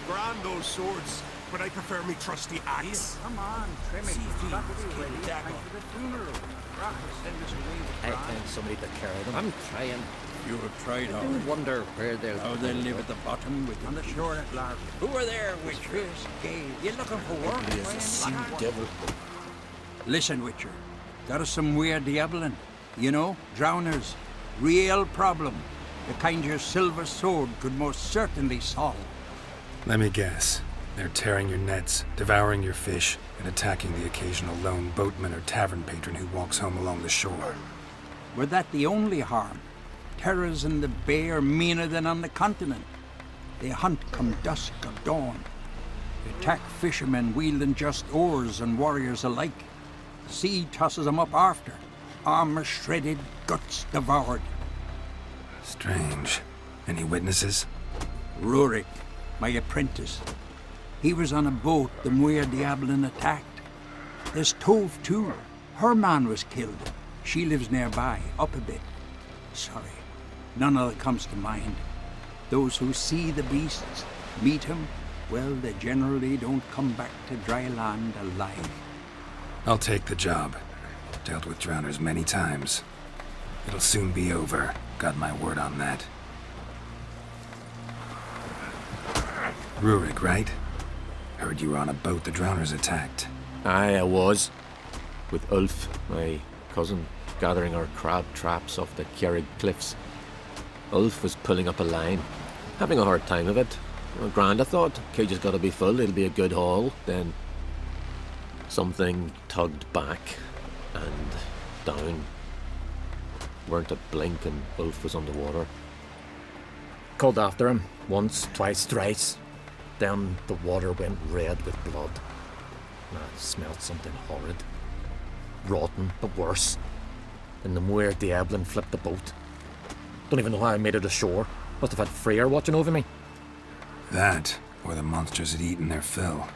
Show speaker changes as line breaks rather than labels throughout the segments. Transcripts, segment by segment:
Grand those swords, but I prefer me trusty axe.
Come on, trim it. Got to be ready. Time for the funeral. Rock will send us away with
I
pride.
found somebody to carry them. I'm trying.
You have tried
I
all.
do wonder where they'll...
How they'll live at the bottom with
On the shore at Largo.
Who are there, Witcher?
You looking for work?
He is a sea devil.
Listen, Witcher. Got us some weird di'yeblin. You know, drowners. Real problem. The kind your silver sword could most certainly solve.
Let me guess. They're tearing your nets, devouring your fish, and attacking the occasional lone boatman or tavern patron who walks home along the shore.
Were that the only harm? Terrors in the bay are meaner than on the continent. They hunt come dusk or dawn. They attack fishermen wielding just oars and warriors alike. The sea tosses them up after. Armor shredded, guts devoured.
Strange. Any witnesses?
Rurik, my apprentice. He was on a boat the Muir Di'yeblin attacked. There's Tove, too. Her man was killed. She lives nearby, up a bit. Sorry, none other comes to mind. Those who see the beasts, meet him, well, they generally don't come back to dry land alive.
I'll take the job. Dealt with drowners many times. It'll soon be over. Got my word on that. Rurik, right? Heard you were on a boat the drowners attacked.
Aye, I was. With Ulf, my cousin, gathering our crab traps off the Kjerrig cliffs. Ulf was pulling up a line, having a hard time of it. Well, grand, I thought. Cage has got to be full, it'll be a good haul. Then something tugged back and down. Weren't a blink and Ulf was underwater. Called after him, once, twice, thrice. Then the water went red with blood. I smelled something horrid. Rotten, but worse. Then the Muir Di'yeblin flipped the boat. Don't even know how I made it ashore. Must have had Freyr watching over me.
That, or the monsters had eaten their fill.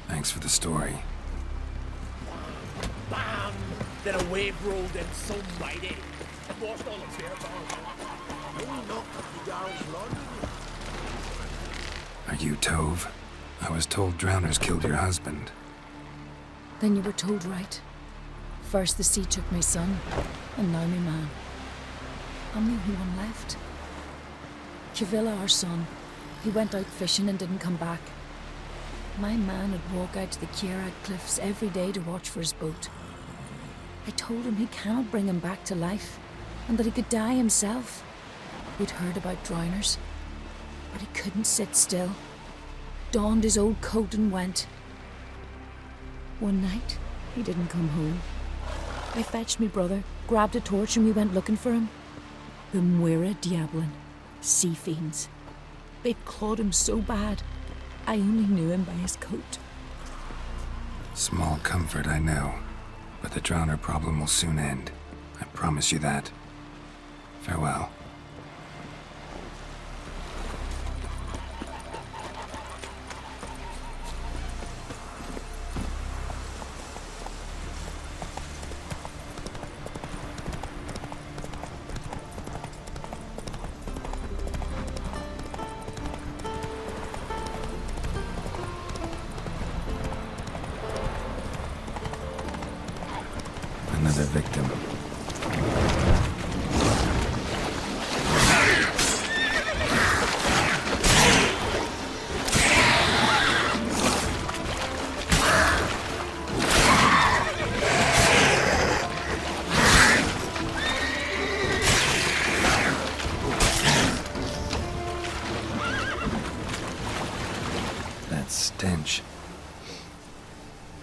Thanks for the story.
Bam! Then a wave rolled in so mighty. I washed all the fear
Are you Tove? I was told drowners killed your husband.
Then you were told right. First the sea took my son, and now my man. I'm the only one left. Kjavilla, our son, he went out fishing and didn't come back. My man would walk out to the Kjerrig cliffs every day to watch for his boat. I told him he cannot bring him back to life, and that he could die himself. We'd heard about drowners, but he couldn't sit still. Donned his old coat and went. One night, he didn't come home. I fetched me brother, grabbed a torch, and we went looking for him. The Muir Di'yeblin, sea fiends. They'd clawed him so bad, I only knew him by his coat.
Small comfort, I know. But the drowner problem will soon end. I promise you that. Farewell. Another victim. That stench.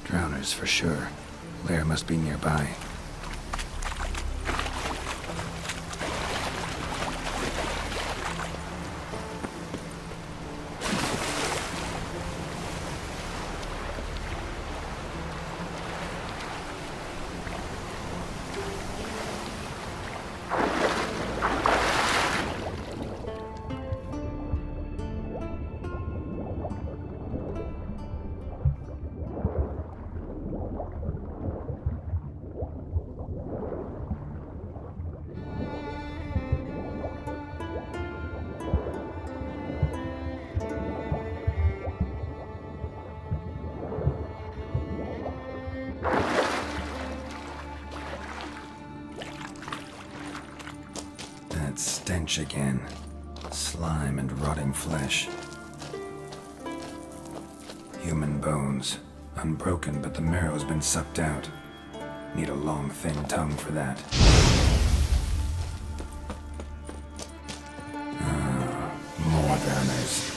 Drowners for sure. Lair must be nearby. stench again. Slime and rotting flesh. Human bones. Unbroken, but the marrow's been sucked out. Need a long, thin tongue for that. More drowners.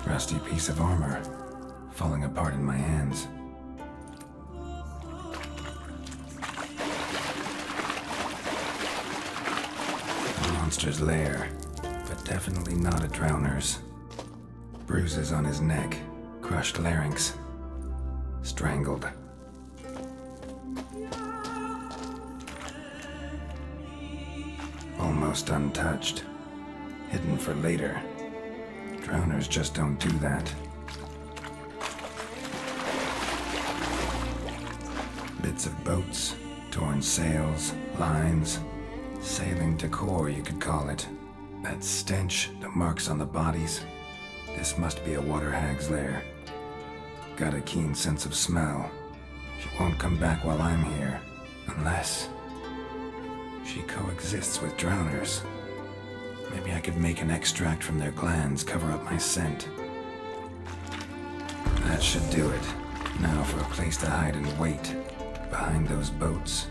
Rusty piece of armor, falling apart in my hands. A monster's lair, but definitely not a drowner's. Bruises on his neck, crushed larynx, strangled. Almost untouched, hidden for later. Drowners just don't do that. Bits of boats, torn sails, lines, sailing decor, you could call it. That stench, the marks on the bodies. This must be a water hag's lair. Got a keen sense of smell. She won't come back while I'm here, unless she coexists with drowners. Maybe I could make an extract from their glands, cover up my scent. That should do it. Now for a place to hide and wait. Behind those boats.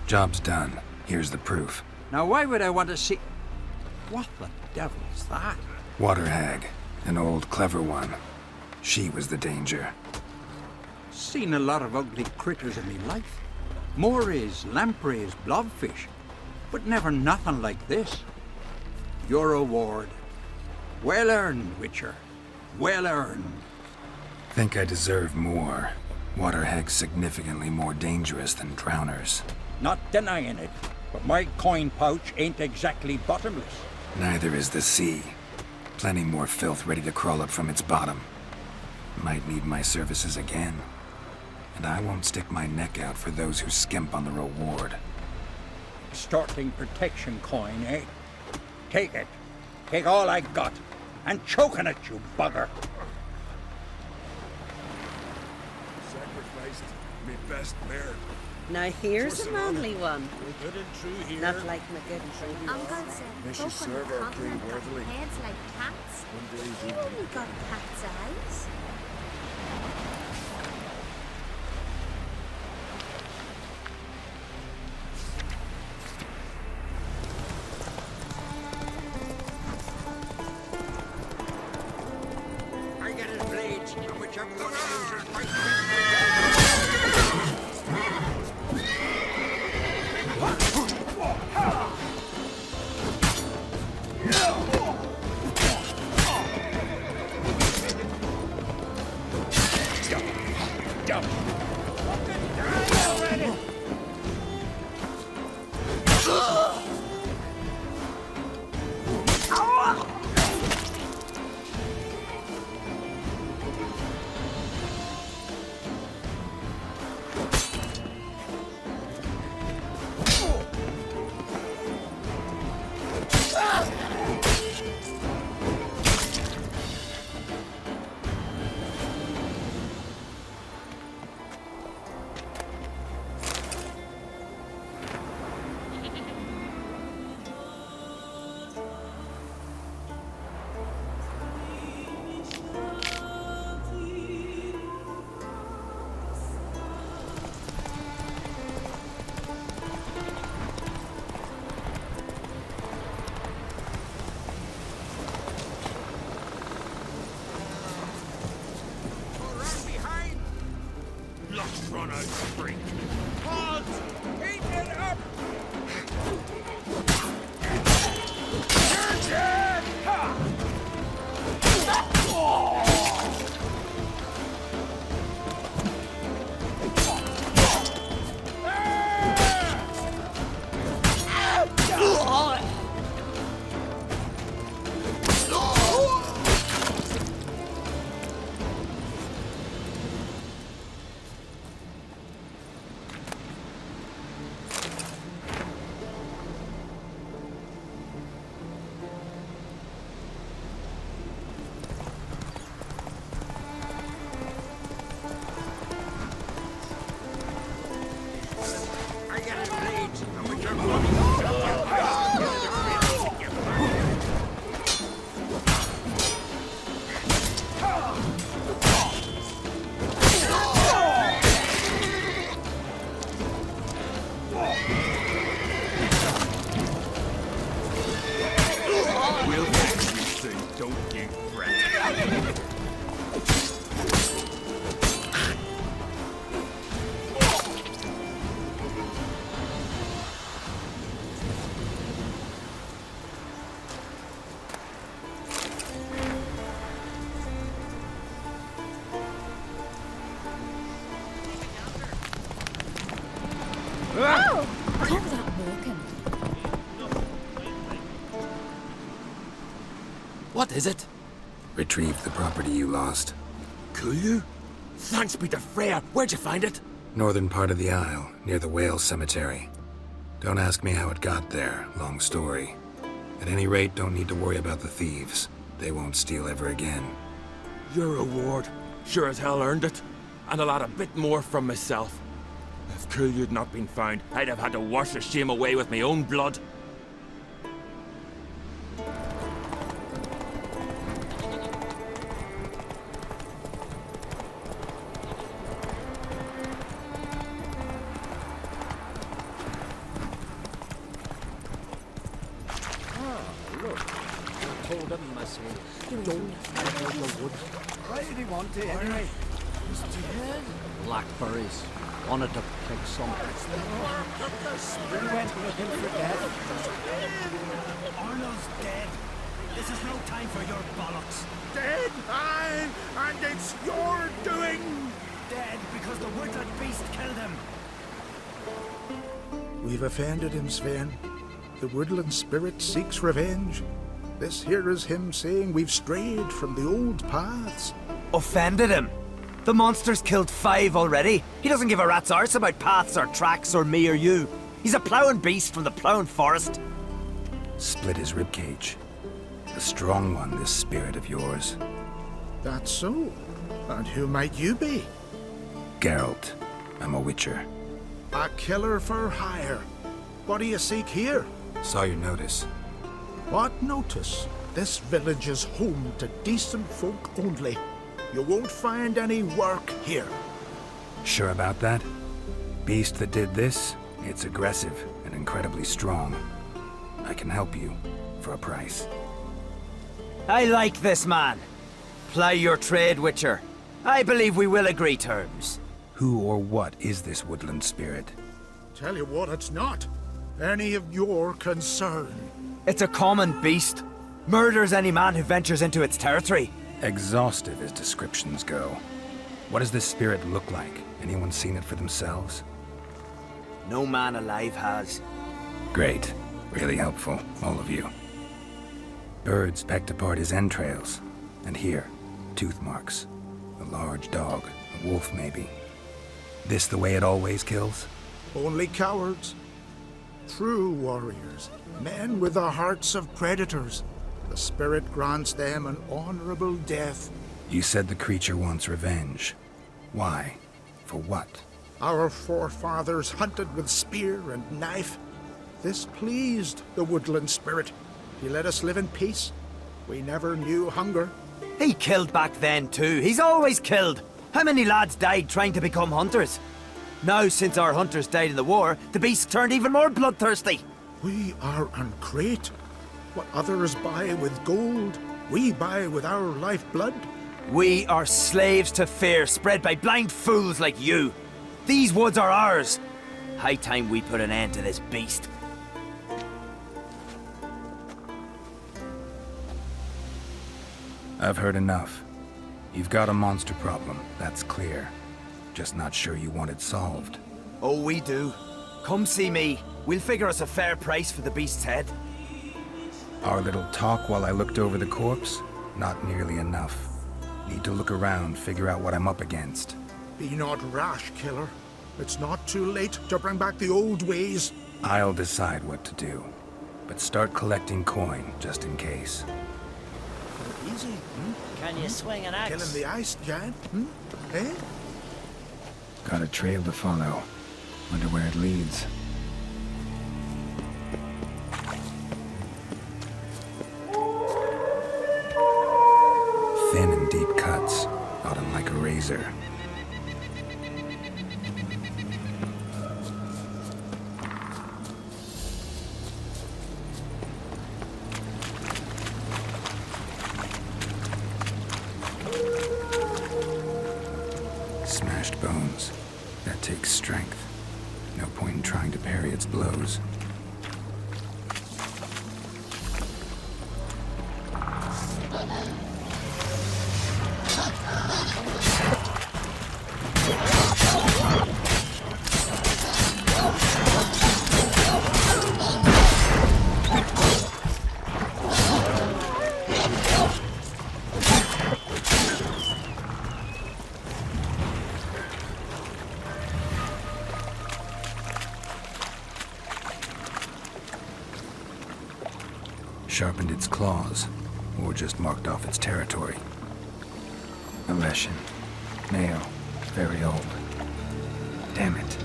Job's done. Here's the proof.
Now, why would I want to see... What the devil's that?
Water hag. An old, clever one. She was the danger.
Seen a lot of ugly critters in me life. Morays, lampreys, blobfish. But never nothing like this. Your reward. Well earned, Witcher. Well earned.
Think I deserve more. Water hags significantly more dangerous than drowners.
Not denying it, but my coin pouch ain't exactly bottomless.
Neither is the sea. Plenty more filth ready to crawl up from its bottom. Might need my services again. And I won't stick my neck out for those who skimp on the reward.
Extorting protection coin, eh? Take it. Take all I got. And choking at you, bugger.
Sacrificed me best mare.
Now here's a manly one.
Good and true here.
Not like my good and true.
Uncle said
May she
folk on
serve
the
our queen
continent got
worthily.
heads like cats.
One day
You
we
only got cat's eyes.
I get his blades, and whichever one I use is right.
jump! Fucking die already! Luck's run out of drink. Halt! Keep it up! You're dead! Ha!
Oh! Come that walking.
What is it?
Retrieve the property you lost.
Could you? Thanks be to Freya. Where'd you find it?
Northern part of the Isle, near the whale cemetery. Don't ask me how it got there, long story. At any rate, don't need to worry about the thieves. They won't steal ever again.
Your reward. Sure as hell earned it. And I'll add a bit more from myself. If Kulyu'd not been found, I'd have had to wash the shame away with my own blood.
Why did he want it anyway? Blackberries. Wanted to pick some. We went looking for death. Arnold's dead. This is no time for your bollocks.
Dead! Aye! And it's your doing!
Dead because the woodland beast killed him.
We've offended him, Sven. The woodland spirit seeks revenge. This here is him saying we've strayed from the old paths.
Offended him? The monster's killed 5 already. He doesn't give a rat's arse about paths or tracks or me or you. He's a ploughing beast from the ploughing forest.
Split his ribcage. A strong one, this spirit of yours.
That's so. And who might you be?
Geralt. I'm a witcher.
A killer for hire. What do you seek here?
Saw your notice.
What notice? This village is home to decent folk only. You won't find any work here.
Sure about that? Beast that did this, it's aggressive and incredibly strong. I can help you for a price.
I like this man. Ply your trade, Witcher. I believe we will agree terms.
Who or what is this woodland spirit?
Tell you what, it's not any of your concern.
It's a common beast. Murders any man who ventures into its territory.
Exhaustive as descriptions go. What does this spirit look like? Anyone seen it for themselves?
No man alive has.
Great. Really helpful, all of you. Birds pecked apart his entrails. And here, tooth marks. A large dog, a wolf maybe. This the way it always kills?
Only cowards. True warriors, men with the hearts of predators. The spirit grants them an honorable death.
You said the creature wants revenge. Why? For what?
Our forefathers hunted with spear and knife. This pleased the woodland spirit. He let us live in peace. We never knew hunger.
He killed back then too. He's always killed. How many lads died trying to become hunters? Now, since our hunters died in the war, the beast turned even more bloodthirsty.
We are uncreate. What others buy with gold, we buy with our lifeblood.
We are slaves to fear spread by blind fools like you. These woods are ours. High time we put an end to this beast.
I've heard enough. You've got a monster problem, that's clear. Just not sure you want it solved.
Oh, we do. Come see me. We'll figure us a fair price for the beast's head.
Our little talk while I looked over the corpse? Not nearly enough. Need to look around, figure out what I'm up against.
Be not rash, killer. It's not too late to bring back the old ways.
I'll decide what to do. But start collecting coin, just in case.
Easy,
Can you swing an axe?
Killing the ice giant, Eh?
Got a trail to follow. Wonder where it leads. Thin and deep cuts. Got him like a razor. Smashed bones. That takes strength. No point in trying to parry its blows. Sharpened its claws, or just marked off its territory. A Leshen. Male. Very old. Damn it.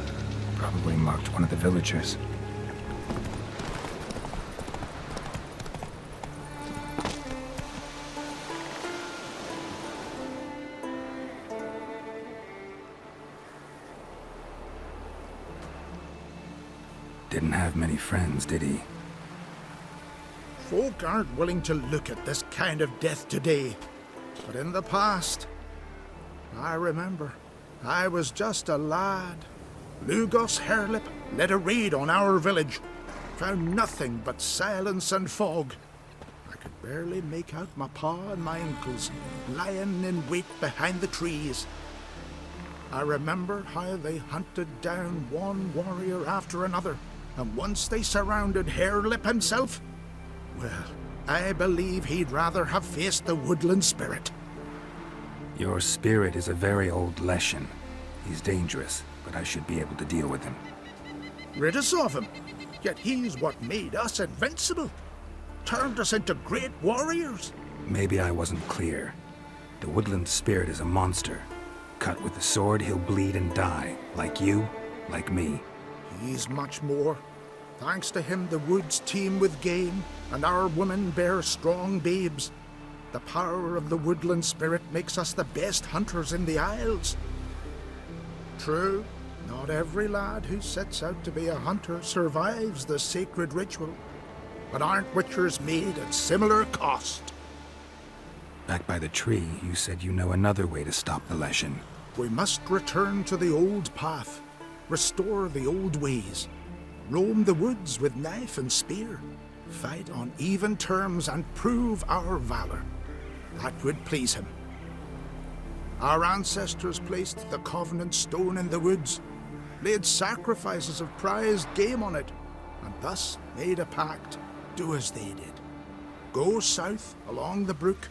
Probably marked one of the villagers. Didn't have many friends, did he?
Folk aren't willing to look at this kind of death today. But in the past, I remember, I was just a lad. Lugos Hairlip led a raid on our village. Found nothing but silence and fog. I could barely make out my pa and my uncles lying in wait behind the trees. I remember how they hunted down one warrior after another, and once they surrounded Hairlip himself, well, I believe he'd rather have faced the woodland spirit.
Your spirit is a very old Leshen. He's dangerous, but I should be able to deal with him.
Rid us of him, yet he's what made us invincible. Turned us into great warriors.
Maybe I wasn't clear. The woodland spirit is a monster. Cut with the sword, he'll bleed and die. Like you, like me.
He's much more. Thanks to him, the woods teem with game, and our women bear strong babes. The power of the woodland spirit makes us the best hunters in the Isles. True, not every lad who sets out to be a hunter survives the sacred ritual, but aren't witchers made at similar cost?
Back by the tree, you said you know another way to stop the Leshen.
We must return to the old path, restore the old ways. Roam the woods with knife and spear, fight on even terms and prove our valor. That would please him. Our ancestors placed the Covenant Stone in the woods, laid sacrifices of prized game on it, and thus made a pact. Do as they did. Go south along the brook,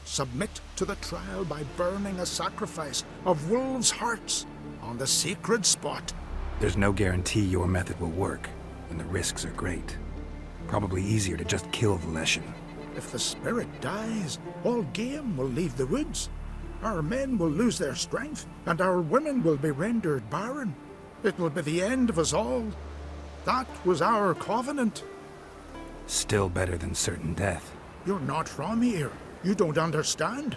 submit to the trial by burning a sacrifice of wolves' hearts on the sacred spot.
There's no guarantee your method will work, and the risks are great. Probably easier to just kill the Leshen.
If the spirit dies, all game will leave the woods. Our men will lose their strength, and our women will be rendered barren. It will be the end of us all. That was our covenant.
Still better than certain death.
You're not from here. You don't understand.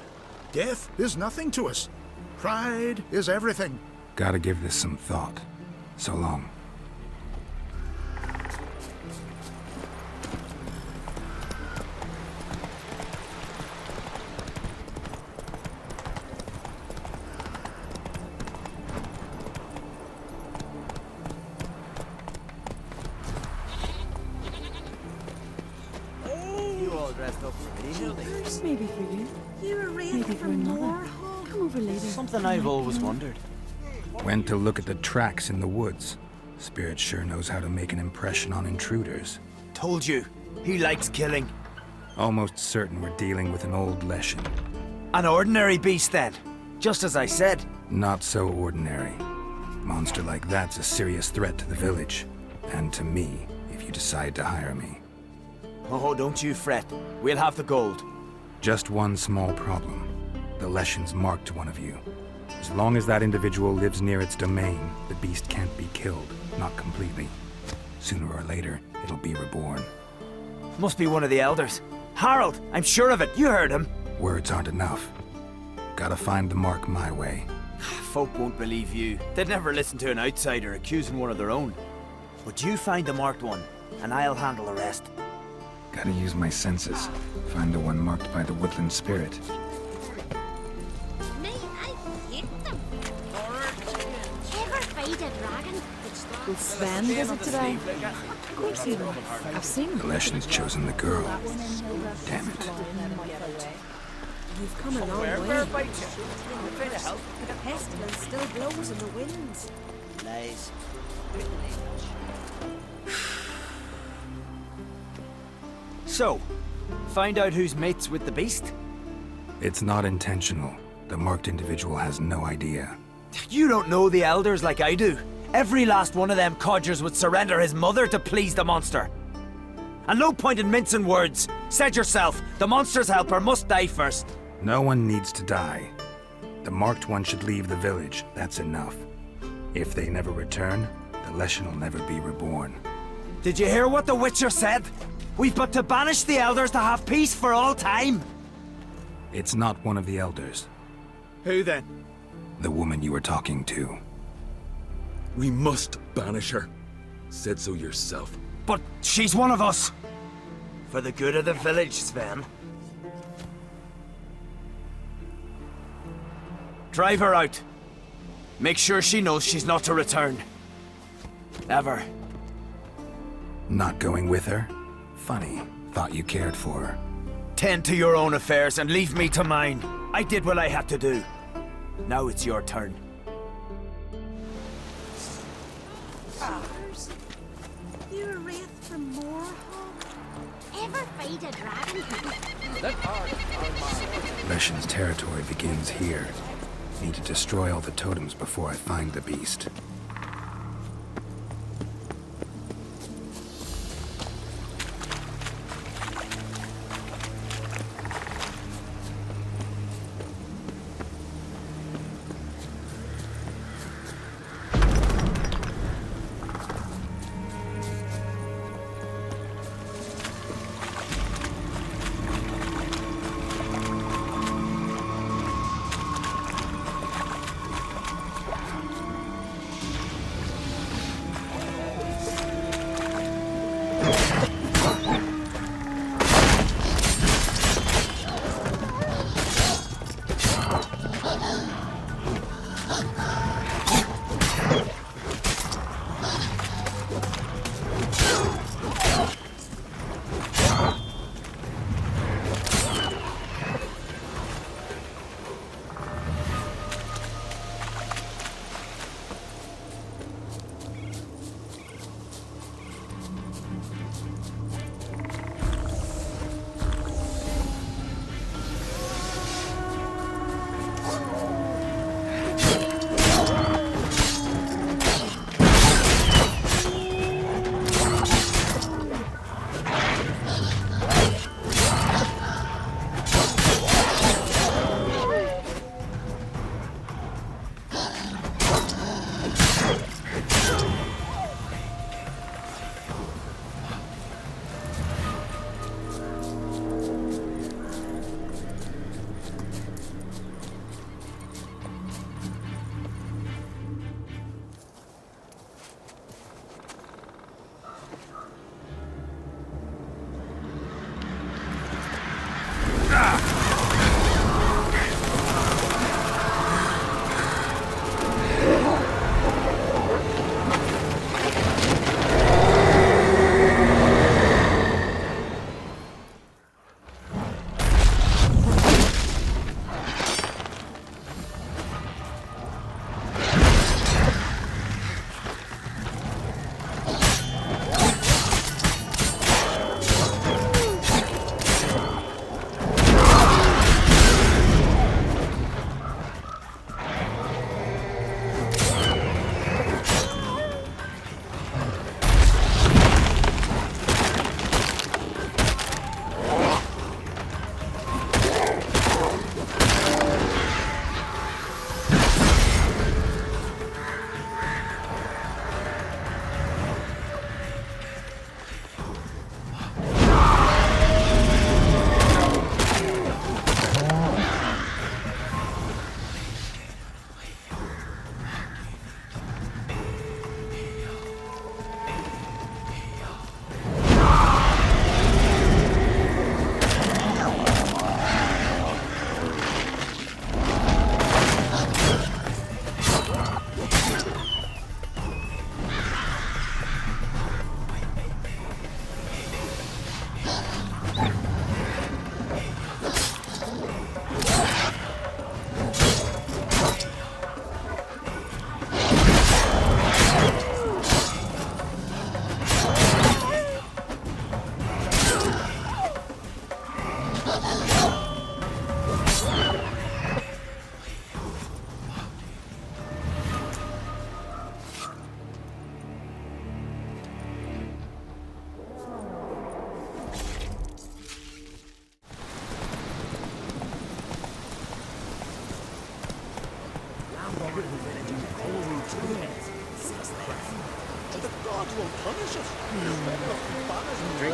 Death is nothing to us. Pride is everything.
Gotta give this some thought. So long.
You all dressed up for me.
Maybe for you.
You were
Maybe
ready
for
for
another.
more?
Come over later.
Something I've always wondered.
Went to look at the tracks in the woods. Spirit sure knows how to make an impression on intruders.
Told you, he likes killing.
Almost certain we're dealing with an old Leshen.
An ordinary beast then, just as I said.
Not so ordinary. Monster like that's a serious threat to the village. And to me, if you decide to hire me.
Oh, don't you fret. We'll have the gold.
Just one small problem. The Leshen's marked one of you. As long as that individual lives near its domain, the beast can't be killed. Not completely. Sooner or later, it'll be reborn.
Must be one of the elders. Harold, I'm sure of it. You heard him.
Words aren't enough. Gotta find the mark my way.
Folk won't believe you. They'd never listen to an outsider accusing one of their own. But you find the marked one, and I'll handle the rest.
Gotta use my senses. Find the one marked by the woodland spirit.
Me, I hate them. Ever fight a dragon?
Will Sven visit today? Of course he will. I've seen
The
him.
Leshen's chosen the girl. Damn it.
You've come a long way. The pestilence still blows in the winds.
Lies.
So, find out who's mates with the beast?
It's not intentional. The marked individual has no idea.
You don't know the elders like I do. Every last one of them codgers would surrender his mother to please the monster. And no point in mincing words. Said yourself, the monster's helper must die first.
No one needs to die. The marked one should leave the village. That's enough. If they never return, the Leshen will never be reborn.
Did you hear what the Witcher said? We've but to banish the elders to have peace for all time.
It's not one of the elders.
Who then?
The woman you were talking to.
We must banish her. Said so yourself.
But she's one of us. For the good of the village, Sven. Drive her out. Make sure she knows she's not to return. Ever.
Not going with her? Funny. Thought you cared for her.
Tend to your own affairs and leave me to mine. I did what I had to do. Now it's your turn.
You were wraith from Moorhawk? Ever fight a dragon?
Leshen's territory begins here. Need to destroy all the totems before I find the beast.
Drink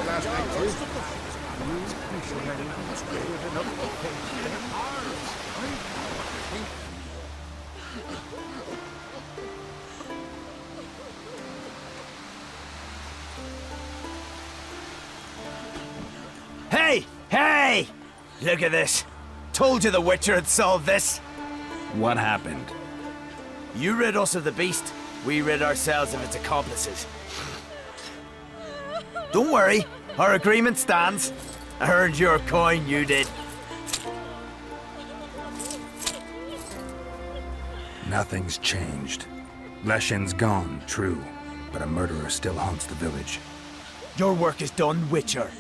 last night, too? You should have good enough to pay them ours.
Hey! Hey! Look at this. Told you the Witcher had solved this.
What happened?
You rid us of the beast, we rid ourselves of its accomplices. Don't worry, our agreement stands. I earned your coin, you did.
Nothing's changed. Leshen's gone, true, but a murderer still haunts the village.
Your work is done, Witcher.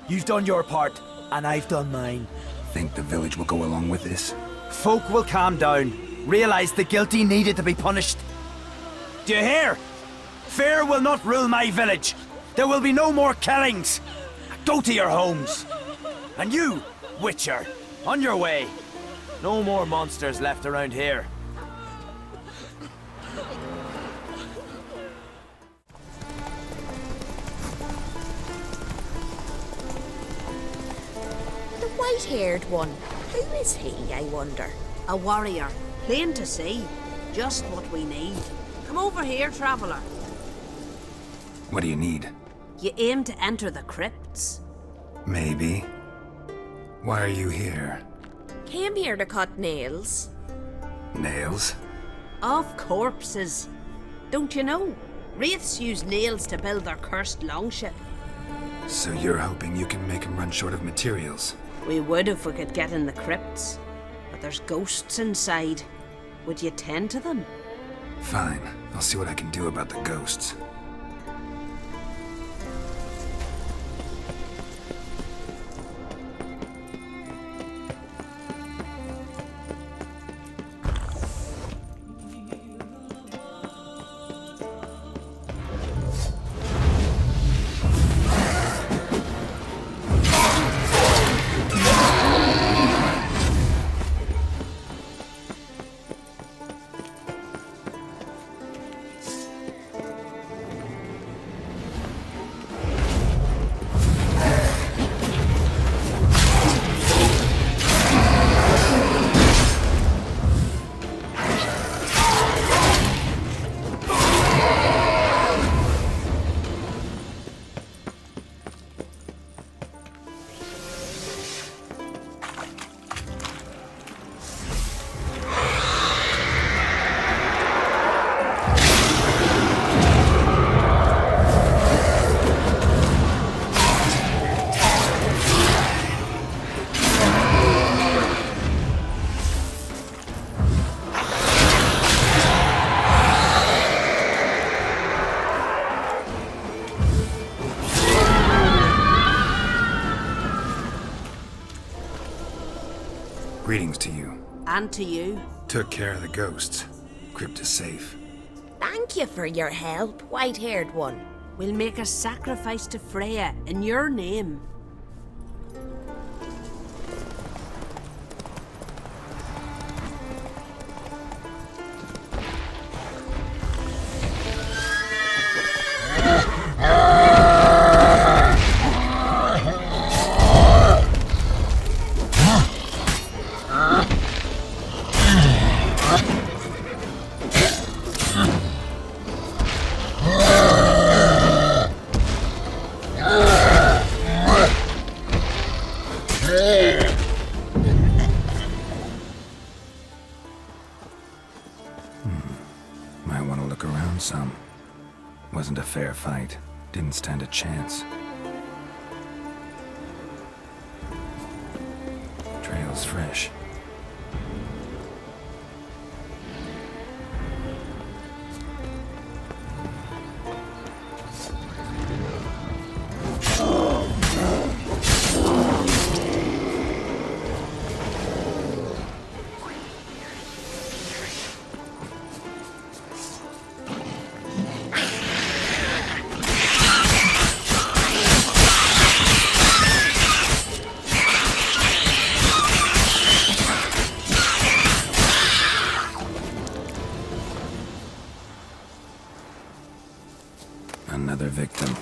You've done your part, and I've done mine.
Think the village will go along with this?
Folk will calm down, realize the guilty needed to be punished. Do you hear? Fear will not rule my village. There will be no more killings. Go to your homes. And you, Witcher, on your way. No more monsters left around here.
The white-haired one. Who is he, I wonder?
A warrior, plain to see. Just what we need. Come over here, traveller.
What do you need?
You aim to enter the crypts?
Maybe. Why are you here?
Came here to cut nails.
Nails?
Of corpses. Don't you know? Wraiths use nails to build their cursed longship.
So you're hoping you can make them run short of materials?
We would if we could get in the crypts. But there's ghosts inside. Would you tend to them?
Fine. I'll see what I can do about the ghosts. Greetings to you.
And to you.
Took care of the ghosts. Crypt is safe.
Thank you for your help, white-haired one.
We'll make a sacrifice to Freya in your name.
Might want to look around some. Wasn't a fair fight. Didn't stand a chance. Trail's fresh. Another victim.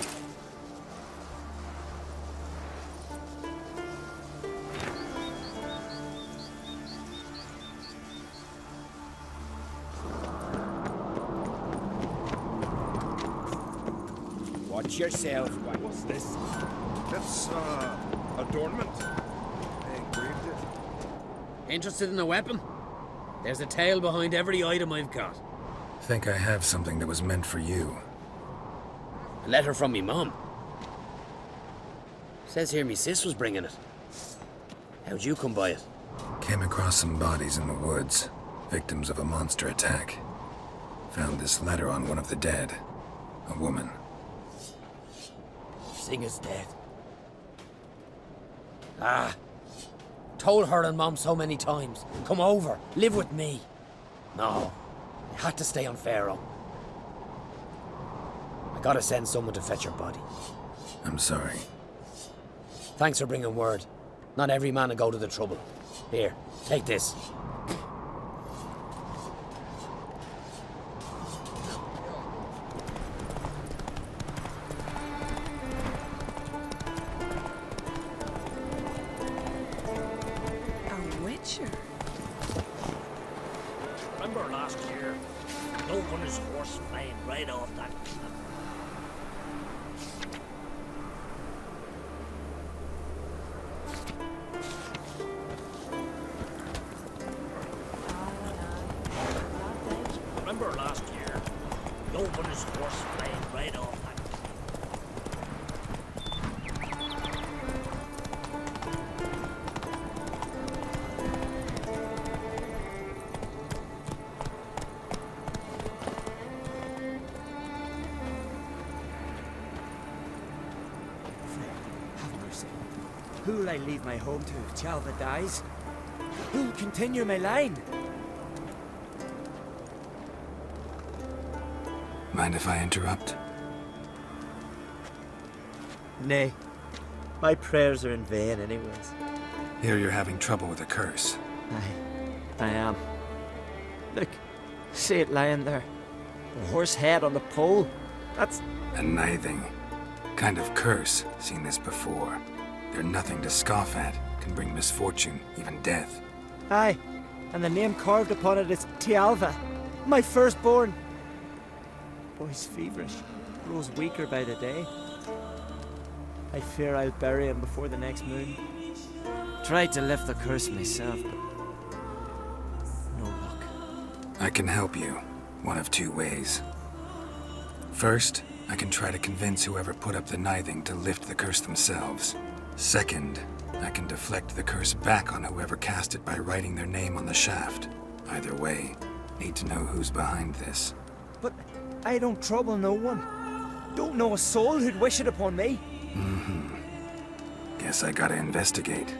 Watch yourself. What's this?
It's, adornment. They engraved it.
Interested in a weapon? There's a tale behind every item I've got.
Think I have something that was meant for you.
A letter from me mum. Says here me sis was bringing it. How'd you come by it?
Came across some bodies in the woods, victims of a monster attack. Found this letter on one of the dead. A woman.
Singer's dead. Ah. Told her and Mom so many times. Come over, live with me. No. I had to stay on Pharaoh. I gotta send someone to fetch her body.
I'm sorry.
Thanks for bringing word. Not every man will go to the trouble. Here, take this.
A witcher?
Remember last year? No one is horse flying right off that. Remember last year? No one is horse flying right off that.
Have mercy. Who'll I leave my home to if Chalva dies? Who'll continue my line?
Mind if I interrupt?
Nay. My prayers are in vain anyways.
Hear you're having trouble with a curse.
I am. Look, see it lying there. A horse head on the pole. That's...
A nithing. Kind of curse. Seen this before. They're nothing to scoff at. Can bring misfortune, even death.
Aye, and the name carved upon it is Tialva, my firstborn. Boy's feverish, grows weaker by the day. I fear I'll bury him before the next moon. Tried to lift the curse myself, but no luck.
I can help you, one of two ways. First, I can try to convince whoever put up the nithing to lift the curse themselves. Second, I can deflect the curse back on whoever cast it by writing their name on the shaft. Either way, need to know who's behind this.
But I don't trouble no one. Don't know a soul who'd wish it upon me.
Guess I gotta investigate.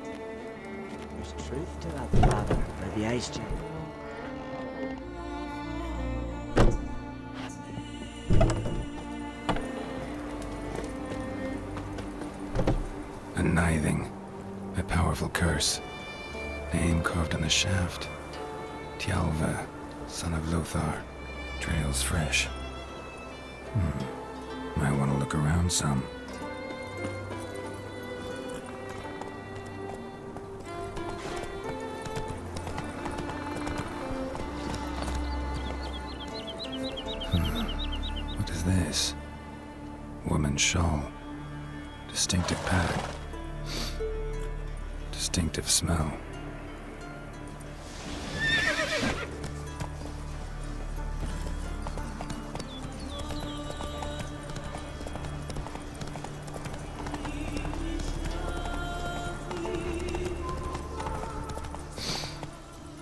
There's truth to that, father, by the ice gem.
A nithing. A powerful curse. Name carved on the shaft. Tialva, son of Lothar. Trails fresh. Might want to look around some. What is this? Woman's shawl. Distinctive pattern. Distinctive smell.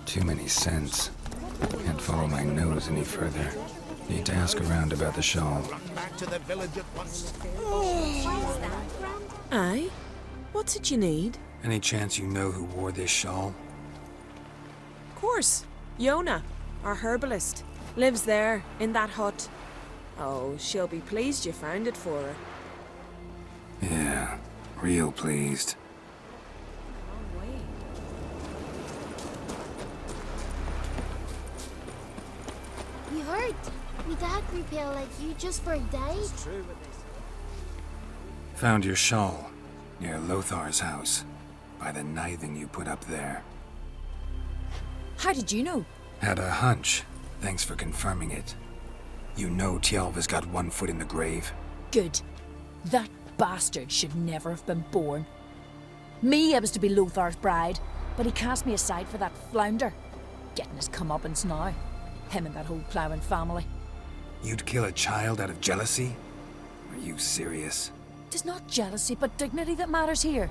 Too many scents. Can't follow my nose any further. Need to ask around about the shawl.
Back to the village at once.
Aye? What's it you need?
Any chance you know who wore this shawl?
Of course. Yona, our herbalist, lives there, in that hut. Oh, she'll be pleased you found it for her.
Yeah, real pleased.
You heard? Me dad grew pale like you just for a day.
It's true what they say.
Found your shawl near Lothar's house by the nithing you put up there.
How did you know?
Had a hunch. Thanks for confirming it. You know Tjalva's got one foot in the grave.
Good. That bastard should never have been born. Me, I was to be Lothar's bride, but he cast me aside for that flounder. Getting his comeuppance now. Him and that whole ploughing family.
You'd kill a child out of jealousy? Are you serious?
Tis not jealousy, but dignity that matters here.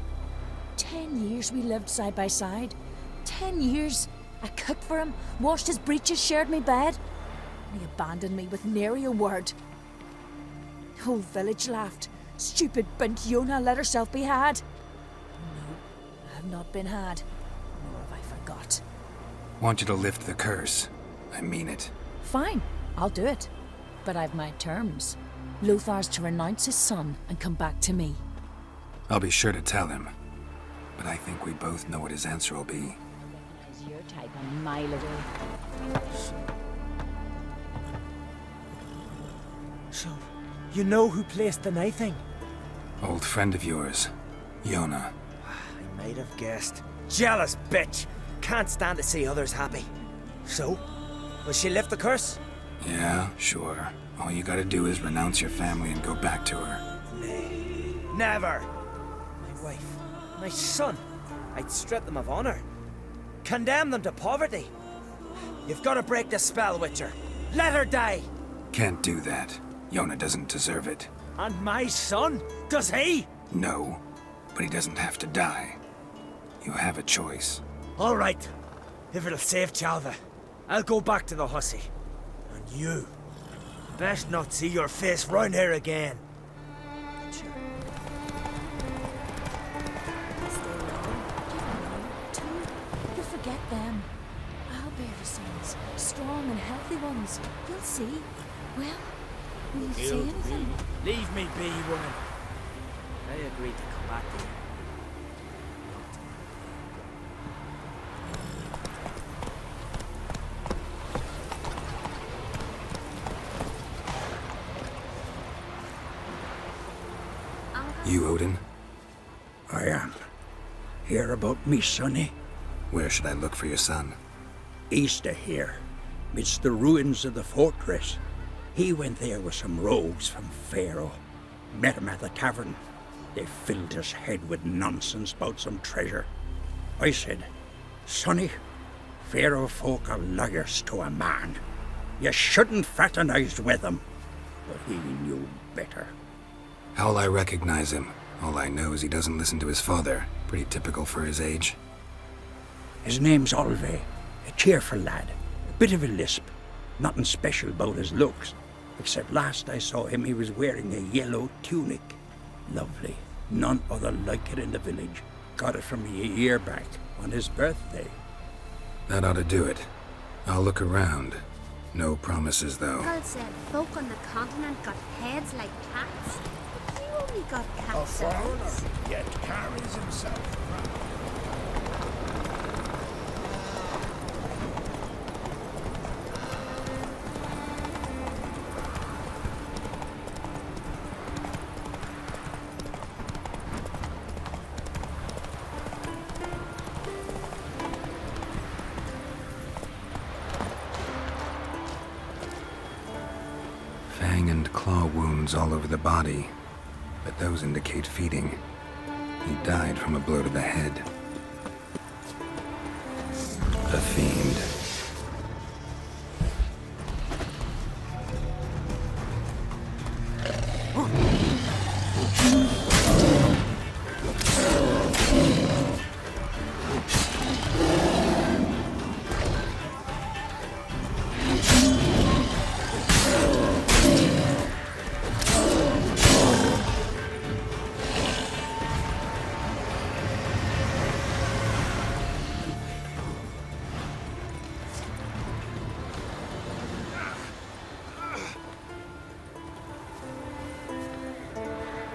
10 years we lived side by side. 10 years. I cooked for him, washed his breeches, shared my bed. And he abandoned me with nary a word. The whole village laughed. Stupid bint Yona let herself be had. No, I have not been had. Nor have I forgot.
Want you to lift the curse. I mean it.
Fine, I'll do it. But I've my terms. Lothar's to renounce his son and come back to me.
I'll be sure to tell him. But I think we both know what his answer will be.
It's your type on my little...
So, you know who placed the knifing?
Old friend of yours, Yona.
I might have guessed. Jealous bitch! Can't stand to see others happy. So, will she lift the curse?
Yeah, sure. All you gotta do is renounce your family and go back to her.
Nay, never! My wife, my son, I'd strip them of honor. Condemn them to poverty. You've got to break the spell, Witcher. Let her die!
Can't do that. Yona doesn't deserve it.
And my son? Does he?
No, but he doesn't have to die. You have a choice.
All right. If it'll save Tjalva, I'll go back to the hussy. And you, best not see your face round here again.
You'll forget them. I'll bear the sons, strong and healthy ones. You'll see. Well, will you say anything?
Leave me be, woman. I agreed to come back to you.
You, Odin?
I am. Hear about me, sonny?
Where should I look for your son?
East of here, midst the ruins of the fortress. He went there with some rogues from Pharaoh. Met him at the tavern. They filled his head with nonsense about some treasure. I said, Sonny, Pharaoh folk are liars to a man. You shouldn't fraternize with them. But he knew better.
How'll I recognize him? All I know is he doesn't listen to his father. Pretty typical for his age.
His name's Olve, a cheerful lad. A bit of a lisp. Nothing special about his looks. Except last I saw him, he was wearing a yellow tunic. Lovely. None other like it in the village. Got it from me a year back, on his birthday.
That ought to do it. I'll look around. No promises, though.
Girl said folk on the continent got heads like cats. But you only got
A
cats'
foreigner,
heads.
yet carries himself around.
Fang and claw wounds all over the body, but those indicate feeding. He died from a blow to the head. A fiend.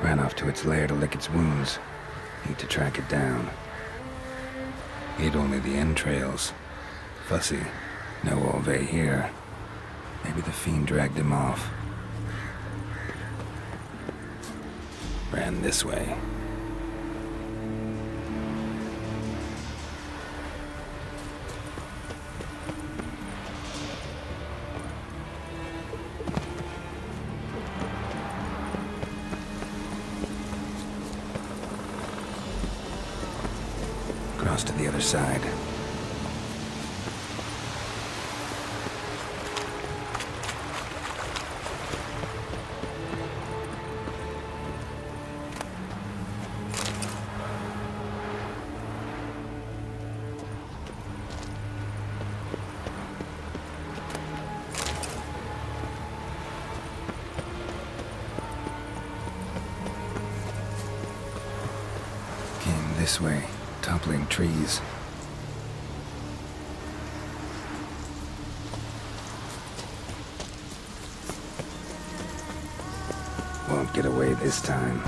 Ran off to its lair to lick its wounds. Need to track it down. Ate only the entrails. Fussy. No Olve here. Maybe the fiend dragged him off. Ran this way. Cross to the other side. Came this way. Toppling trees. Won't get away this time.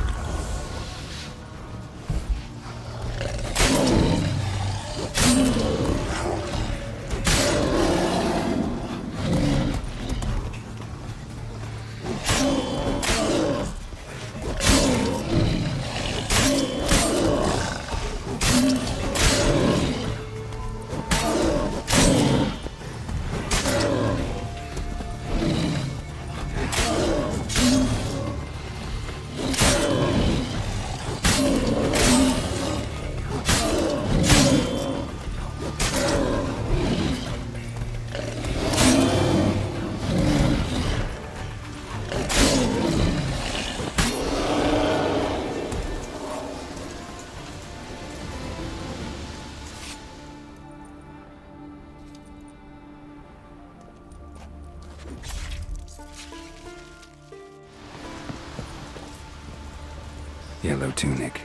Yellow tunic.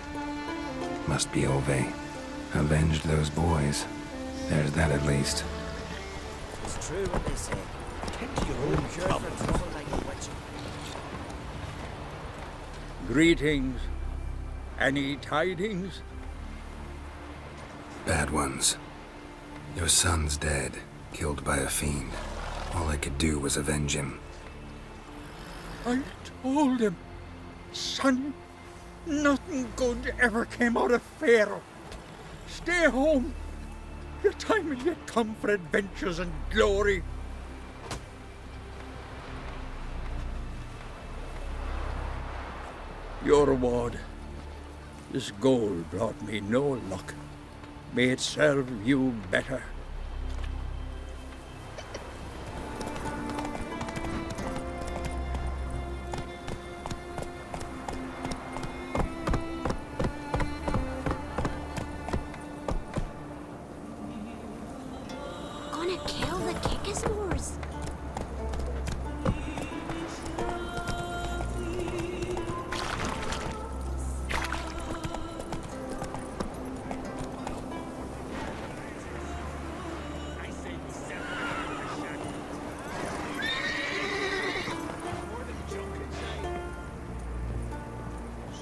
Must be Ove. Avenged those boys. There's that at least.
It's true what they say. Keep to your own for trouble like a witch.
Greetings. Any tidings?
Bad ones. Your son's dead, killed by a fiend. All I could do was avenge him.
I told him, son, nothing good ever came out of Pharaoh. Stay home. Your time will yet come for adventures and glory. Your reward. This gold brought me no luck. May it serve you better.
Gonna kill the Kickasmores.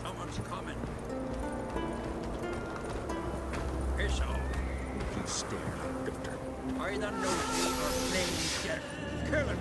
Someone's coming. Piss off. You stare at Doctor. Either know me or plain death. Kill him.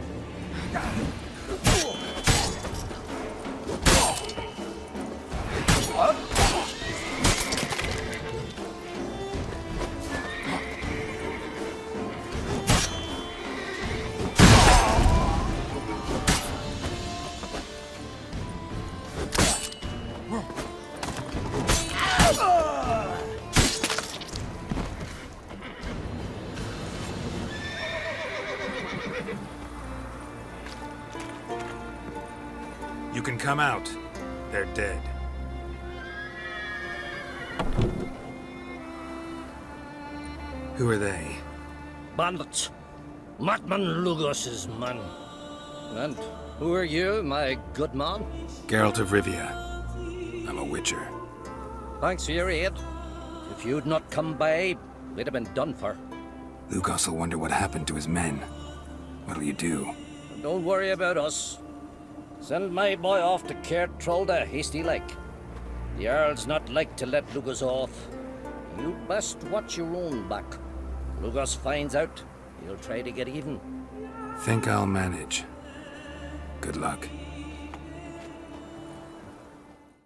You can come out. They're dead. Who are they?
Bandits. Madman Lugos's men. And who are you, my good man?
Geralt of Rivia.
I'm a witcher.
Thanks for your aid. If you'd not come by, we'd have been done for.
Lugos will wonder what happened to his men. What'll you do?
Don't worry about us. Send my boy off to Cair Trolda, hasty like. The Earl's not like to let Lugos off. You'd best watch your own back. Lugos finds out, he'll try to get even.
Think I'll manage. Good luck.